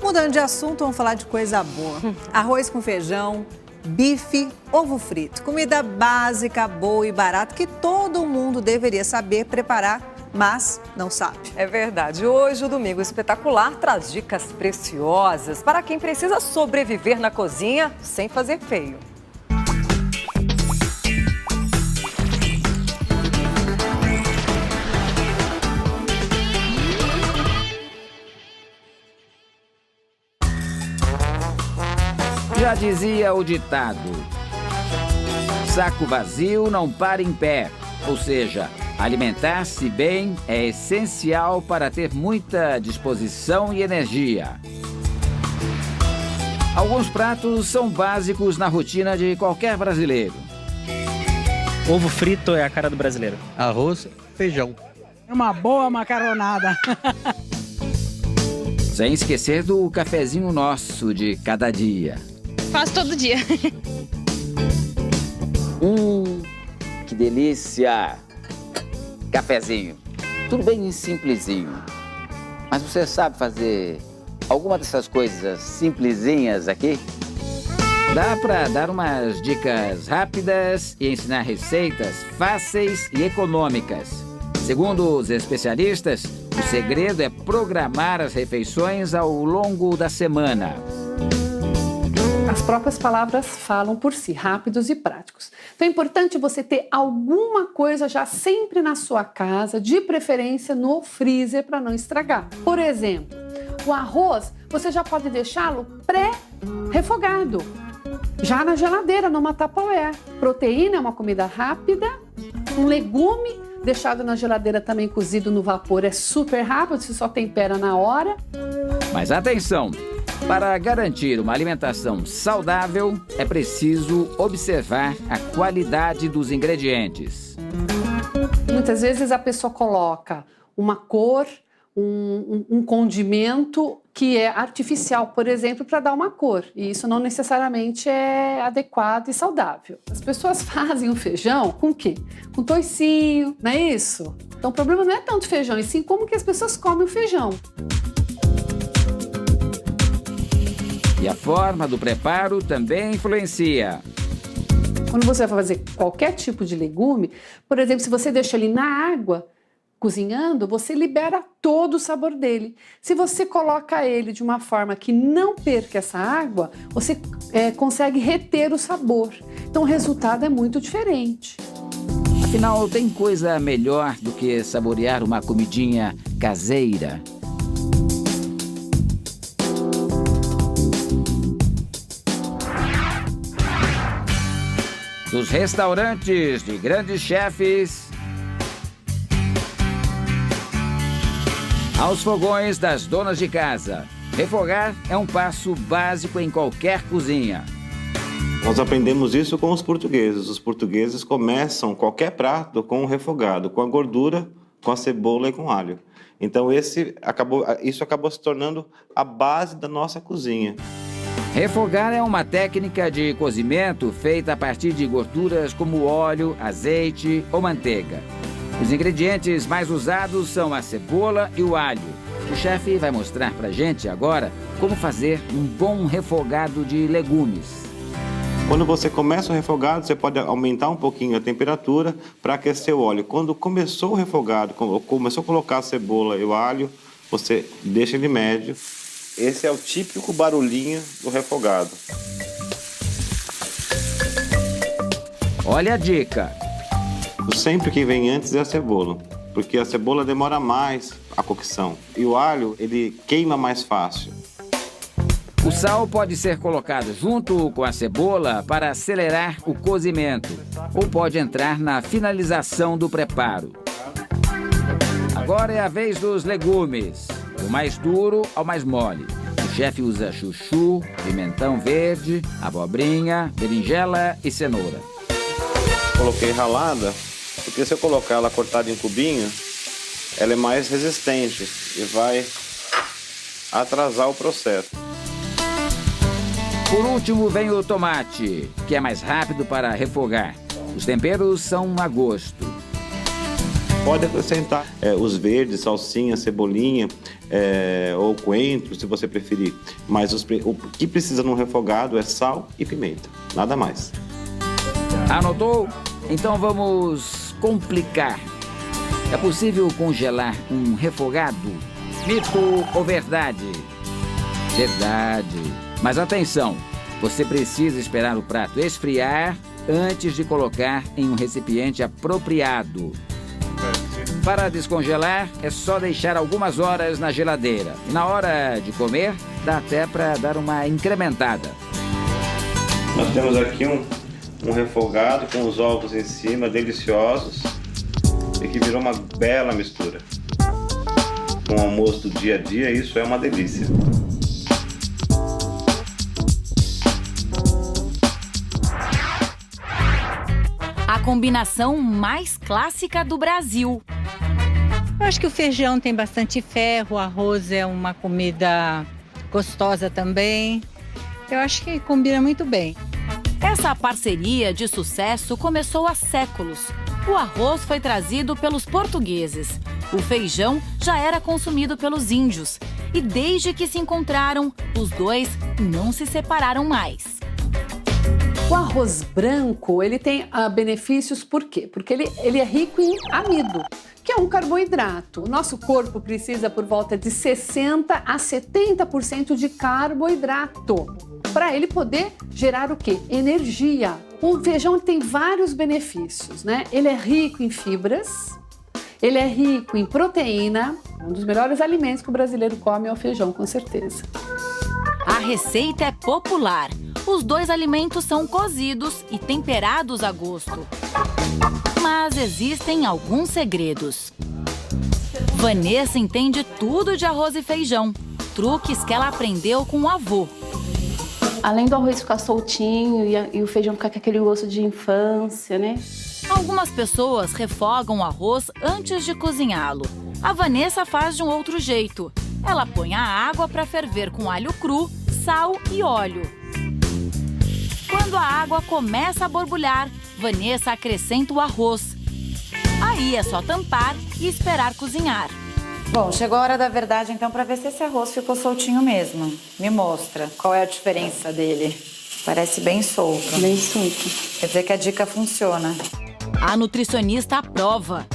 Mudando de assunto, vamos falar de coisa boa. Arroz com feijão, bife, ovo frito. Comida básica, boa e barata que todo mundo deveria saber preparar, mas não sabe. É verdade. Hoje o Domingo Espetacular traz dicas preciosas para quem precisa sobreviver na cozinha sem fazer feio. Já dizia o ditado: saco vazio não para em pé. Ou seja, alimentar-se bem é essencial para ter muita disposição e energia. Alguns pratos são básicos na rotina de qualquer brasileiro. Ovo frito é a cara do brasileiro. Arroz, feijão. Uma boa macaronada. Sem esquecer do cafezinho nosso de cada dia. Faço todo dia. Que delícia! Cafezinho. Tudo bem simplesinho. Mas você sabe fazer alguma dessas coisas simplesinhas aqui? Dá para dar umas dicas rápidas e ensinar receitas fáceis e econômicas. Segundo os especialistas, o segredo é programar as refeições ao longo da semana. As próprias palavras falam por si, rápidos e práticos. Então é importante você ter alguma coisa já sempre na sua casa, de preferência no freezer para não estragar. Por exemplo, o arroz você já pode deixá-lo pré-refogado, já na geladeira, numa Tupperware. Proteína é uma comida rápida, um legume deixado na geladeira também cozido no vapor é super rápido, você só tempera na hora. Mas atenção! Para garantir uma alimentação saudável, é preciso observar a qualidade dos ingredientes. Muitas vezes a pessoa coloca uma cor, um condimento que é artificial, por exemplo, para dar uma cor. E isso não necessariamente é adequado e saudável. As pessoas fazem o feijão com o quê? Com toicinho, não é isso? Então o problema não é tanto feijão, e sim como que as pessoas comem o feijão. E a forma do preparo também influencia. Quando você vai fazer qualquer tipo de legume, por exemplo, se você deixa ele na água, cozinhando, você libera todo o sabor dele. Se você coloca ele de uma forma que não perca essa água, você consegue reter o sabor. Então o resultado é muito diferente. Afinal, tem coisa melhor do que saborear uma comidinha caseira? Dos restaurantes de grandes chefes aos fogões das donas de casa, refogar é um passo básico em qualquer cozinha. Nós aprendemos isso com os portugueses. Os portugueses começam qualquer prato com o refogado, com a gordura, com a cebola e com alho. Então isso acabou se tornando a base da nossa cozinha. Refogar é uma técnica de cozimento feita a partir de gorduras como óleo, azeite ou manteiga. Os ingredientes mais usados são a cebola e o alho. O chefe vai mostrar pra gente agora como fazer um bom refogado de legumes. Quando você começa o refogado, você pode aumentar um pouquinho a temperatura para aquecer o óleo. Quando começou o refogado, começou a colocar a cebola e o alho, você deixa ele médio. Esse é o típico barulhinho do refogado. Olha a dica. Sempre que vem antes é a cebola, porque a cebola demora mais a cocção. E o alho, ele queima mais fácil. O sal pode ser colocado junto com a cebola para acelerar o cozimento, ou pode entrar na finalização do preparo. Agora é a vez dos legumes, do mais duro ao mais mole. O chefe usa chuchu, pimentão verde, abobrinha, berinjela e cenoura. Coloquei ralada, porque se eu colocar ela cortada em cubinho, ela é mais resistente e vai atrasar o processo. Por último vem o tomate, que é mais rápido para refogar. Os temperos são a gosto. Pode acrescentar os verdes, salsinha, cebolinha ou coentro, se você preferir. Mas o que precisa num refogado é sal e pimenta, nada mais. Anotou? Então vamos complicar. É possível congelar um refogado? Mito ou verdade? Verdade. Mas atenção, você precisa esperar o prato esfriar antes de colocar em um recipiente apropriado. Para descongelar, é só deixar algumas horas na geladeira. E na hora de comer, dá até para dar uma incrementada. Nós temos aqui um refogado com os ovos em cima, deliciosos, e que virou uma bela mistura. Com o almoço do dia a dia, isso é uma delícia. A combinação mais clássica do Brasil. Eu acho que o feijão tem bastante ferro, o arroz é uma comida gostosa também. Eu acho que combina muito bem. Essa parceria de sucesso começou há séculos. O arroz foi trazido pelos portugueses. O feijão já era consumido pelos índios. E desde que se encontraram, os dois não se separaram mais. O arroz branco, ele tem benefícios por quê? Porque ele é rico em amido, que é um carboidrato. O nosso corpo precisa por volta de 60% a 70% de carboidrato para ele poder gerar o quê? Energia. O feijão tem vários benefícios, né? Ele é rico em fibras, ele é rico em proteína. Um dos melhores alimentos que o brasileiro come é o feijão, com certeza. A receita é popular. Os dois alimentos são cozidos e temperados a gosto. Mas existem alguns segredos. Vanessa entende tudo de arroz e feijão. Truques que ela aprendeu com o avô. Além do arroz ficar soltinho e o feijão ficar com aquele gosto de infância, né? Algumas pessoas refogam o arroz antes de cozinhá-lo. A Vanessa faz de um outro jeito. Ela põe a água para ferver com alho cru, sal e óleo. Quando a água começa a borbulhar, Vanessa acrescenta o arroz. Aí é só tampar e esperar cozinhar. Bom, chegou a hora da verdade então para ver se esse arroz ficou soltinho mesmo. Me mostra, qual é a diferença dele? Parece bem solto. Bem solto. Quer dizer que a dica funciona. A nutricionista aprova.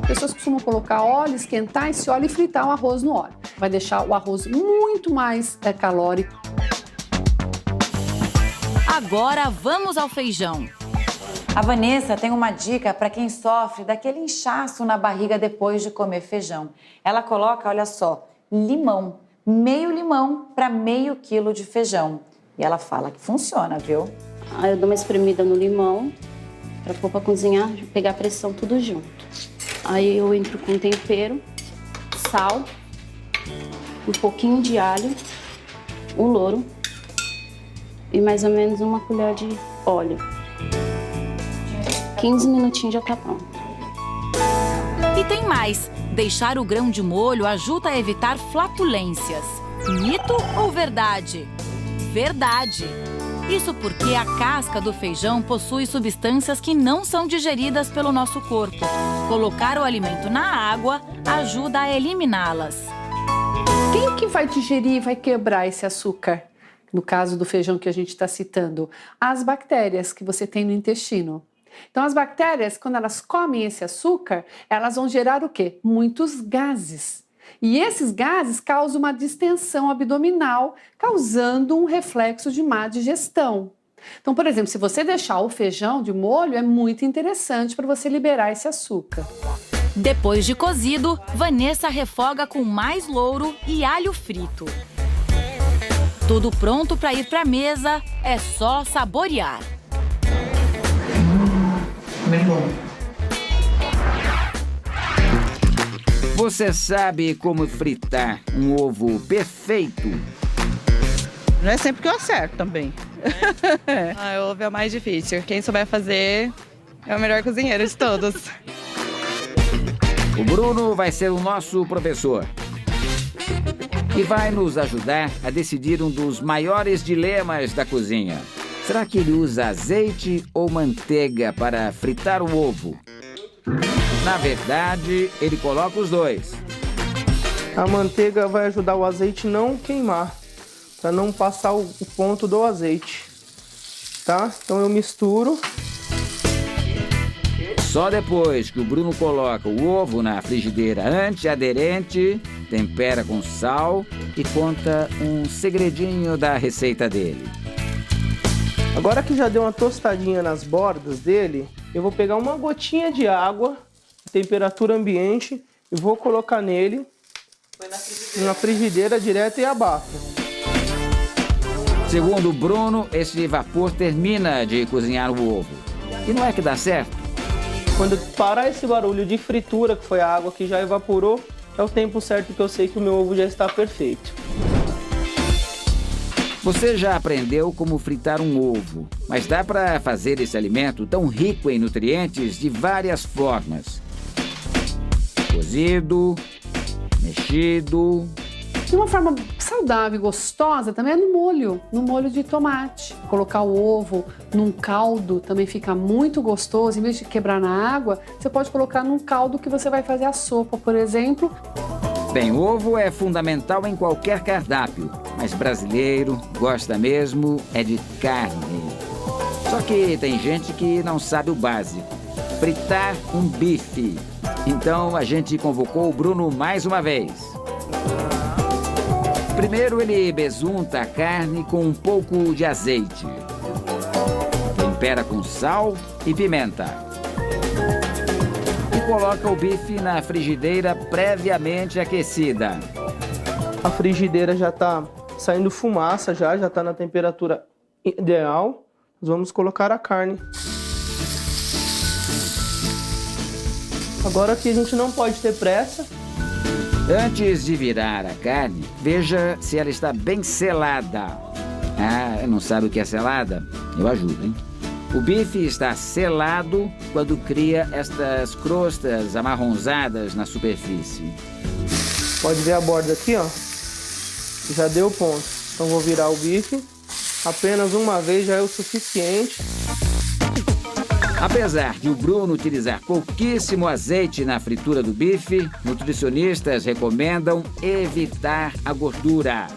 Pessoas costumam colocar óleo, esquentar esse óleo e fritar o arroz no óleo. Vai deixar o arroz muito mais calórico. Agora vamos ao feijão. A Vanessa tem uma dica para quem sofre daquele inchaço na barriga depois de comer feijão. Ela coloca, olha só, limão. Meio limão para meio quilo de feijão. E ela fala que funciona, viu? Aí eu dou uma espremida no limão para pôr para cozinhar, pegar a pressão tudo junto. Aí eu entro com tempero, sal, um pouquinho de alho, um louro e mais ou menos uma colher de óleo. 15 minutinhos já tá pronto. E tem mais. Deixar o grão de molho ajuda a evitar flatulências. Mito ou verdade? Verdade. Isso porque a casca do feijão possui substâncias que não são digeridas pelo nosso corpo. Colocar o alimento na água ajuda a eliminá-las. Quem que vai digerir e vai quebrar esse açúcar? No caso do feijão que a gente está citando, as bactérias que você tem no intestino. Então, as bactérias, quando elas comem esse açúcar, elas vão gerar o quê? Muitos gases. E esses gases causam uma distensão abdominal, causando um reflexo de má digestão. Então, por exemplo, se você deixar o feijão de molho, é muito interessante para você liberar esse açúcar. Depois de cozido, Vanessa refoga com mais louro e alho frito. Tudo pronto para ir para a mesa, é só saborear. Muito bom. Você sabe como fritar um ovo perfeito? Não é sempre que eu acerto também. O ovo é o mais difícil. Quem souber fazer é o melhor cozinheiro de todos. O Bruno vai ser o nosso professor e vai nos ajudar a decidir um dos maiores dilemas da cozinha. Será que ele usa azeite ou manteiga para fritar o ovo? Na verdade, ele coloca os dois. A manteiga vai ajudar o azeite não queimar, para não passar o ponto do azeite, tá? Então eu misturo. Só depois que o Bruno coloca o ovo na frigideira antiaderente, tempera com sal e conta um segredinho da receita dele. Agora que já deu uma tostadinha nas bordas dele, eu vou pegar uma gotinha de água, temperatura ambiente, e vou colocar nele na frigideira direto e abafo. Segundo o Bruno, esse vapor termina de cozinhar o ovo. E não é que dá certo? Quando parar esse barulho de fritura, que foi a água que já evaporou, é o tempo certo que eu sei que o meu ovo já está perfeito. Você já aprendeu como fritar um ovo, mas dá para fazer esse alimento tão rico em nutrientes de várias formas. Cozido, mexido. De uma forma saudável e gostosa também é no molho de tomate. Colocar o ovo num caldo também fica muito gostoso. Em vez de quebrar na água, você pode colocar num caldo que você vai fazer a sopa, por exemplo. Bem, ovo é fundamental em qualquer cardápio, mas brasileiro gosta mesmo é de carne. Só que tem gente que não sabe o básico: fritar um bife. Então a gente convocou o Bruno mais uma vez. Primeiro ele besunta a carne com um pouco de azeite. Tempera com sal e pimenta. E coloca o bife na frigideira previamente aquecida. A frigideira já está saindo fumaça, já está na temperatura ideal. Nós vamos colocar a carne. Agora que a gente não pode ter pressa. Antes de virar a carne, veja se ela está bem selada. Ah, não sabe o que é selada? Eu ajudo, hein? O bife está selado quando cria estas crostas amarronzadas na superfície. Pode ver a borda aqui, ó. Já deu ponto. Então vou virar o bife. Apenas uma vez já é o suficiente. Apesar de o Bruno utilizar pouquíssimo azeite na fritura do bife, nutricionistas recomendam evitar a gordura.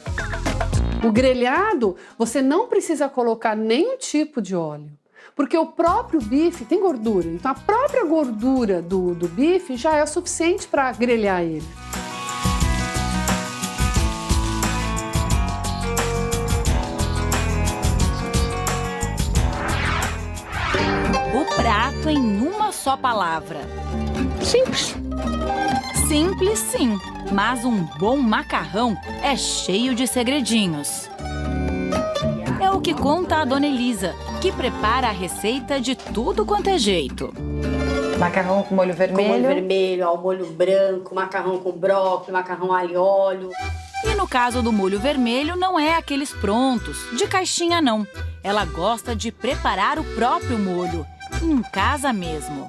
O grelhado, você não precisa colocar nenhum tipo de óleo, porque o próprio bife tem gordura. Então a própria gordura do bife já é o suficiente para grelhar ele. Prato em uma só palavra. Simples. Simples, sim, mas um bom macarrão é cheio de segredinhos. É o que conta a Dona Elisa, que prepara a receita de tudo quanto é jeito. Macarrão com molho vermelho. Com molho vermelho, ao molho branco, macarrão com brócolis, macarrão alho e óleo. E no caso do molho vermelho, não é aqueles prontos, de caixinha não. Ela gosta de preparar o próprio molho. Em casa mesmo.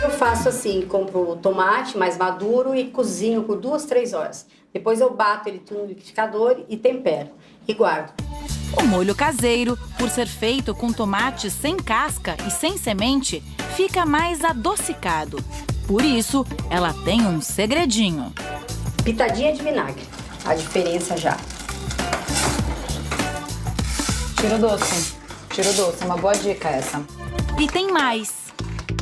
Eu faço assim, compro o tomate mais maduro e cozinho por 2, 3 horas. Depois eu bato ele tudo no liquidificador e tempero e guardo. O molho caseiro, por ser feito com tomate sem casca e sem semente, fica mais adocicado. Por isso, ela tem um segredinho. Pitadinha de vinagre, a diferença já. Tiro doce. Tiro doce, é uma boa dica essa. E tem mais.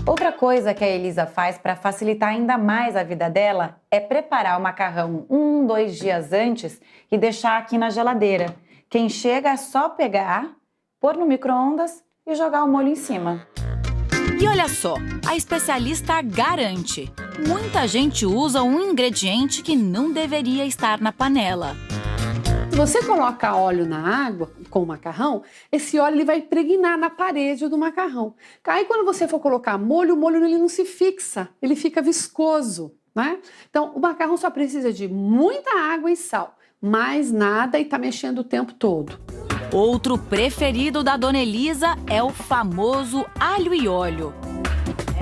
Outra coisa que a Elisa faz para facilitar ainda mais a vida dela é preparar o macarrão 1, 2 dias antes e deixar aqui na geladeira. Quem chega é só pegar, pôr no micro-ondas e jogar o molho em cima. E olha só, a especialista garante. Muita gente usa um ingrediente que não deveria estar na panela. Se você coloca óleo na água com o macarrão, esse óleo ele vai impregnar na parede do macarrão. Aí quando você for colocar molho, o molho ele não se fixa, ele fica viscoso, né? Então o macarrão só precisa de muita água e sal, mais nada e tá mexendo o tempo todo. Outro preferido da Dona Elisa é o famoso alho e óleo.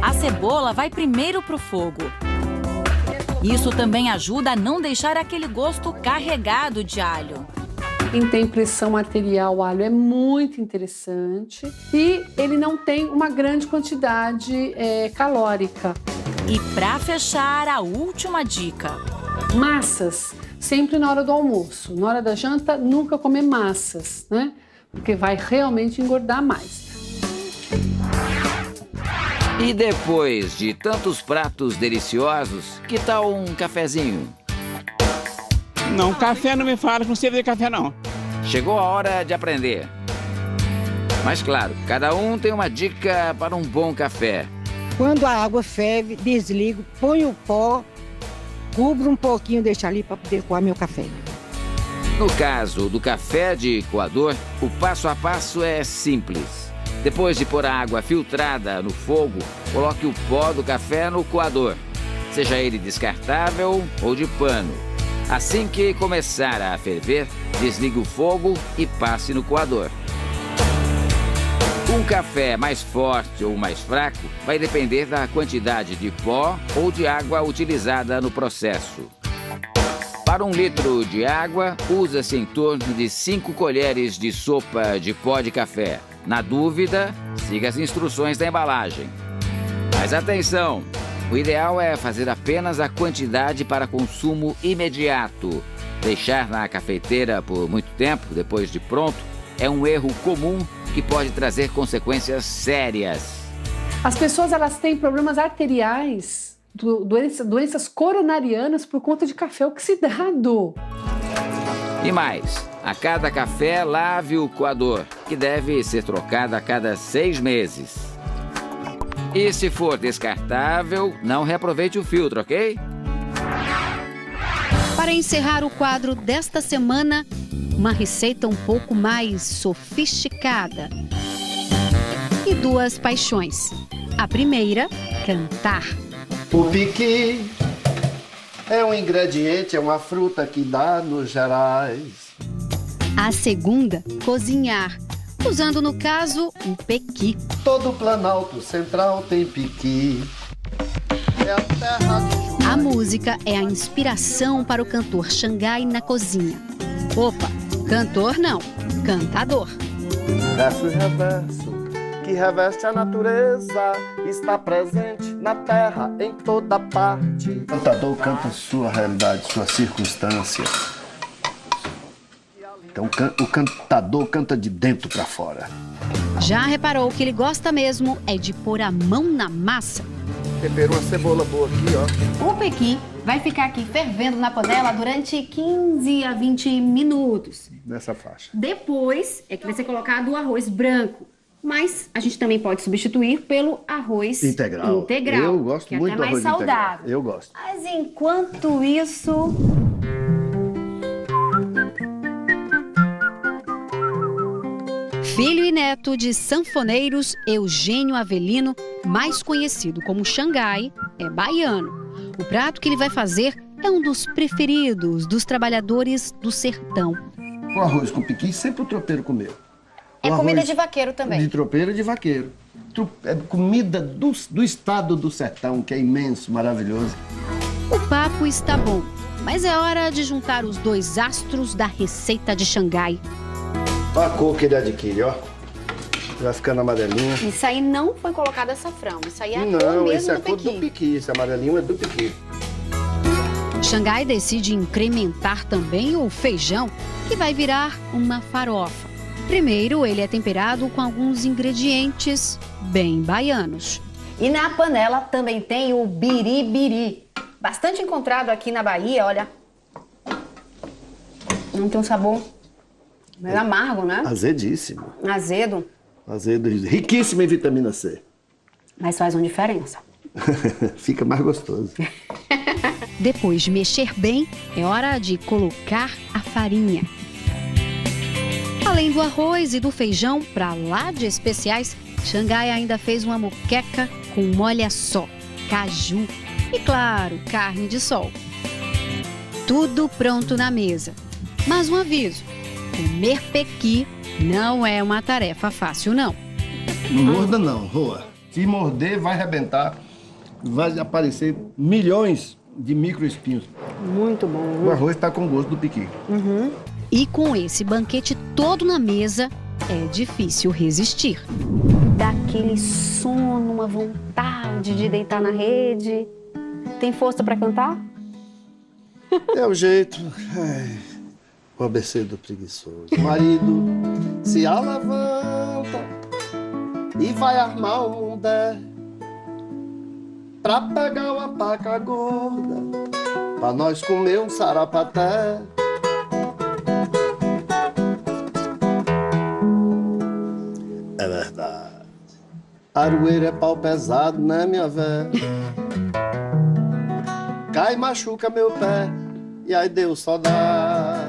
A cebola vai primeiro pro fogo. Isso também ajuda a não deixar aquele gosto carregado de alho. Quem tem pressão arterial, o alho é muito interessante e ele não tem uma grande quantidade calórica. E para fechar, a última dica. Massas, sempre na hora do almoço. Na hora da janta, nunca comer massas, né? Porque vai realmente engordar mais. E depois de tantos pratos deliciosos, que tal um cafezinho? Não, café não me fala, não sei fazer café não. Chegou a hora de aprender. Mas claro, cada um tem uma dica para um bom café. Quando a água ferve, desligo, ponho o pó, cubro um pouquinho, deixo ali para poder coar meu café. No caso do café de coador, o passo a passo é simples. Depois de pôr a água filtrada no fogo, coloque o pó do café no coador, seja ele descartável ou de pano. Assim que começar a ferver, desligue o fogo e passe no coador. Um café mais forte ou mais fraco vai depender da quantidade de pó ou de água utilizada no processo. Para 1 litro de água, usa-se em torno de 5 colheres de sopa de pó de café. Na dúvida, siga as instruções da embalagem. Mas atenção! O ideal é fazer apenas a quantidade para consumo imediato. Deixar na cafeteira por muito tempo, depois de pronto, é um erro comum que pode trazer consequências sérias. As pessoas elas têm problemas arteriais, doenças coronarianas por conta de café oxidado. E mais, a cada café lave o coador, que deve ser trocado a cada 6 meses. E se for descartável, não reaproveite o filtro, ok? Para encerrar o quadro desta semana, uma receita um pouco mais sofisticada. E 2 paixões. A primeira, cantar. O piqui é um ingrediente, é uma fruta que dá nos Gerais. A segunda, cozinhar, usando no caso o pequi. Todo o Planalto Central tem piqui. É a terra de... A música é a inspiração para o cantor Xangai na cozinha. Opa, cantor não, cantador. Verso e reverso, que reveste a natureza, está presente na terra, em toda parte. O cantador canta sua realidade, sua circunstância. Então o cantador canta de dentro para fora. Já reparou que ele gosta mesmo é de pôr a mão na massa? Temperou uma cebola boa aqui, ó. O pequi vai ficar aqui fervendo na panela durante 15 a 20 minutos. Nessa faixa. Depois é que vai ser colocado o arroz branco. Mas a gente também pode substituir pelo arroz integral. Eu gosto que muito é do até mais arroz saudável. integral. Eu gosto. Mas enquanto isso... Filho e neto de sanfoneiros, Eugênio Avelino, mais conhecido como Xangai, é baiano. O prato que ele vai fazer é um dos preferidos dos trabalhadores do sertão. O arroz com piqui sempre o tropeiro comeu. É comida de vaqueiro também. De tropeiro e de vaqueiro. É comida do estado do sertão, que é imenso, maravilhoso. O papo está bom, mas é hora de juntar os 2 astros da receita de Xangai. Olha a cor que ele adquire, ó. Vai ficando amarelinho. Isso aí não foi colocado açafrão, isso aí é a cor Não, mesmo esse é a do cor do piqui, esse amarelinho é do piqui. Xangai decide incrementar também o feijão, que vai virar uma farofa. Primeiro, ele é temperado com alguns ingredientes bem baianos. E na panela também tem o biribiri, bastante encontrado aqui na Bahia, olha. Não tem um sabor meio amargo, né? Azedíssimo. Azedo. Azedo, riquíssimo em vitamina C. Mas faz uma diferença. Fica mais gostoso. Depois de mexer bem, é hora de colocar a farinha. Além do arroz e do feijão, para lá de especiais, Xangai ainda fez uma moqueca com olha só, caju e, claro, carne de sol. Tudo pronto na mesa. Mas um aviso, comer pequi não é uma tarefa fácil, não. Não morda não, Roa. Se morder, vai arrebentar. Vai aparecer milhões de microespinhos. Muito bom. O arroz está com gosto do piqui. Uhum. E com esse banquete todo na mesa, é difícil resistir. Dá aquele sono, uma vontade de deitar na rede. Tem força para cantar? É o jeito. Ai, o ABC do preguiçoso. O marido se alevanta e vai armar um mundé pra pegar uma paca gorda, pra nós comer um sarapaté. É verdade. Aroeiro é pau pesado, né, minha véia? Cai e machuca meu pé, e aí Deus só dá.